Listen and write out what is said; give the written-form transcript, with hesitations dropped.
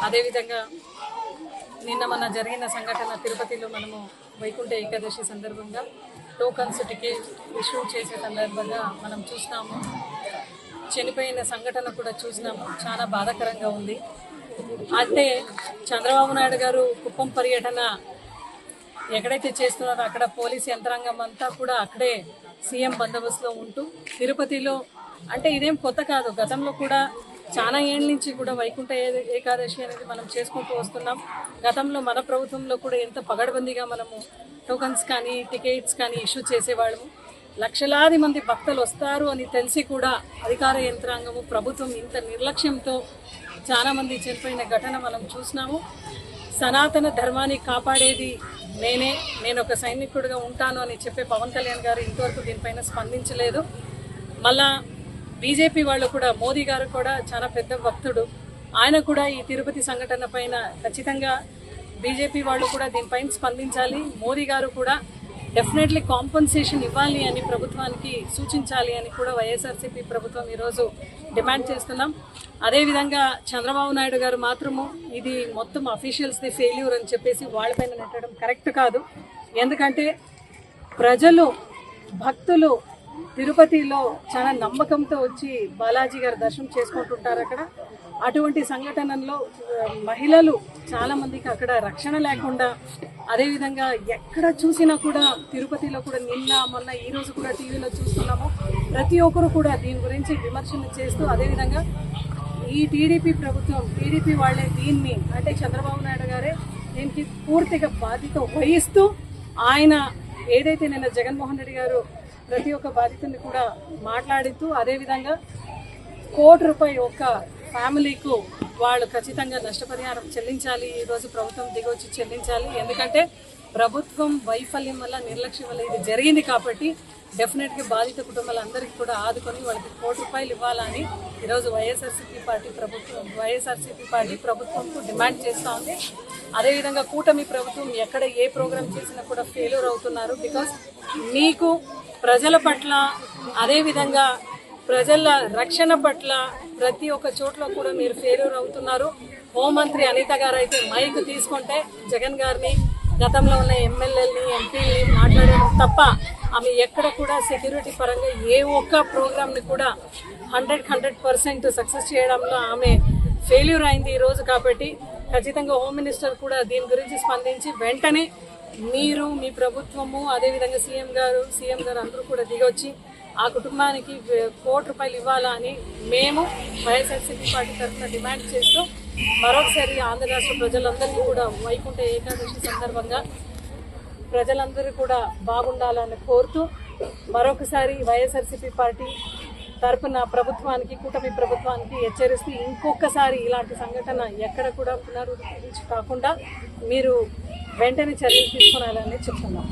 అదేవిధంగా నిన్న మన జరిగిన సంఘటన తిరుపతిలో మనము వైకుంఠ ఏకాదశి సందర్భంగా టోకన్స్ టికెట్ ఇష్యూ చేసే సందర్భంగా మనం చూసినాము. చనిపోయిన సంఘటన కూడా చూసినాము. చాలా బాధాకరంగా ఉంది. అంటే చంద్రబాబు నాయుడు గారు కుప్పం పర్యటన ఎక్కడైతే చేస్తున్నారో అక్కడ పోలీస్ యంత్రాంగం అంతా కూడా అక్కడే సీఎం బందోబస్తులో ఉంటూ తిరుపతిలో అంటే ఇదేం కొత్త కాదు. గతంలో కూడా చాలా ఏళ్ళ నుంచి కూడా వైకుంఠ ఏకాదశి అనేది మనం చేసుకుంటూ వస్తున్నాం. గతంలో మన ప్రభుత్వంలో కూడా ఎంత పగడబందీగా మనము టోకన్స్ కానీ టికెట్స్ కానీ ఇష్యూ చేసేవాళ్ళము. లక్షలాది మంది భక్తులు వస్తారు అని తెలిసి కూడా అధికార యంత్రాంగము ప్రభుత్వం ఇంత నిర్లక్ష్యంతో చాలామంది చనిపోయిన ఘటన మనం చూసినాము. సనాతన ధర్మాన్ని కాపాడేది నేను ఒక సైనికుడిగా ఉంటాను అని చెప్పే పవన్ కళ్యాణ్ గారు ఇంతవరకు దీనిపైన స్పందించలేదు. మళ్ళా బీజేపీ వాళ్ళు కూడా మోదీ గారు కూడా చాలా పెద్ద భక్తుడు. ఆయన కూడా ఈ తిరుపతి సంఘటన పైన ఖచ్చితంగా బీజేపీ వాళ్ళు కూడా దీనిపైన స్పందించాలి. మోదీ గారు కూడా డెఫినెట్లీ కాంపన్సేషన్ ఇవ్వాలి అని ప్రభుత్వానికి సూచించాలి అని కూడా వైఎస్ఆర్సీపీ ప్రభుత్వం ఈరోజు డిమాండ్ చేస్తున్నాం. అదేవిధంగా చంద్రబాబు నాయుడు గారు మాత్రము ఇది మొత్తం అఫీషియల్స్ది ఫెయిల్యూర్ అని చెప్పేసి వాళ్ళపైన నెట్టడం కరెక్ట్ కాదు. ఎందుకంటే ప్రజలు భక్తులు తిరుపతిలో చాలా నమ్మకంతో వచ్చి బాలాజీ గారి దర్శనం చేసుకుంటుంటారు. అక్కడ అటువంటి సంఘటనల్లో మహిళలు చాలామందికి అక్కడ రక్షణ లేకుండా, అదేవిధంగా ఎక్కడ చూసినా కూడా తిరుపతిలో కూడా నిన్న మొన్న ఈరోజు కూడా టీవీలో చూస్తున్నాము. ప్రతి ఒక్కరు కూడా దీని గురించి విమర్శలు చేస్తూ, అదేవిధంగా ఈ టీడీపీ ప్రభుత్వం టీడీపీ వాళ్ళే దీన్ని అంటే చంద్రబాబు నాయుడు గారే దీనికి పూర్తిగా బాధ్యత వహిస్తూ ఆయన ఏదైతే నిన్న జగన్మోహన్ రెడ్డి గారు ప్రతి ఒక్క బాధితుని కూడా మాట్లాడుతూ అదేవిధంగా ₹1 ఒక్క ఫ్యామిలీకు వాళ్ళు ఖచ్చితంగా నష్టపరిహారం చెల్లించాలి. ఈరోజు ప్రభుత్వం దిగొచ్చి చెల్లించాలి. ఎందుకంటే ప్రభుత్వం వైఫల్యం వల్ల నిర్లక్ష్యం వల్ల ఇది జరిగింది కాబట్టి డెఫినెట్గా బాధిత కుటుంబాలందరికీ కూడా ఆదుకొని వాళ్ళకి ₹1 ఇవ్వాలని ఈరోజు వైఎస్ఆర్సీపీ పార్టీ ప్రభుత్వంకు డిమాండ్ చేస్తూ ఉంది. అదేవిధంగా కూటమి ప్రభుత్వం ఎక్కడ ఏ ప్రోగ్రాం చేసినా కూడా ఫెయిల్యూర్ అవుతున్నారు. బికాస్ మీకు ప్రజల పట్ల అదేవిధంగా ప్రజల రక్షణ పట్ల ప్రతి ఒక్క చోట్ల కూడా మీరు ఫెయిల్యూర్ అవుతున్నారు. హోంమంత్రి అనిత గారు అయితే మైక్ తీసుకుంటే జగన్ గారిని గతంలో ఉన్న ఎమ్మెల్యేలని ఎంపీలని మాట్లాడడం తప్ప ఆమె ఎక్కడ కూడా సెక్యూరిటీ పరంగా ఏ ఒక్క ప్రోగ్రామ్ని కూడా 100% సక్సెస్ చేయడంలో ఆమె ఫెయిల్యూర్ అయింది ఈరోజు. కాబట్టి ఖచ్చితంగా హోమ్ మినిస్టర్ కూడా దీని గురించి స్పందించి వెంటనే మీరు మీ ప్రభుత్వము అదేవిధంగా సీఎం గారు అందరూ కూడా దిగొచ్చి ఆ కుటుంబానికి ₹1 ఇవ్వాలా అని మేము వైఎస్ఆర్సీపీ పార్టీ తరఫున డిమాండ్ చేస్తూ మరొకసారి ఆంధ్ర రాష్ట్ర ప్రజలందరికీ కూడా వైకుంఠ ఏకాదశి సందర్భంగా ప్రజలందరూ కూడా బాగుండాలని కోరుతూ మరొకసారి వైఎస్ఆర్సీపీ పార్టీ తరఫున ప్రభుత్వానికి కూటమి ప్రభుత్వానికి హెచ్చరిస్తూ ఇంకొకసారి ఇలాంటి సంఘటన ఎక్కడ కూడా పునరుద్ధరించి కాకుండా మీరు వెంటనే చర్యలు తీసుకోవాలని చెప్తున్నాం.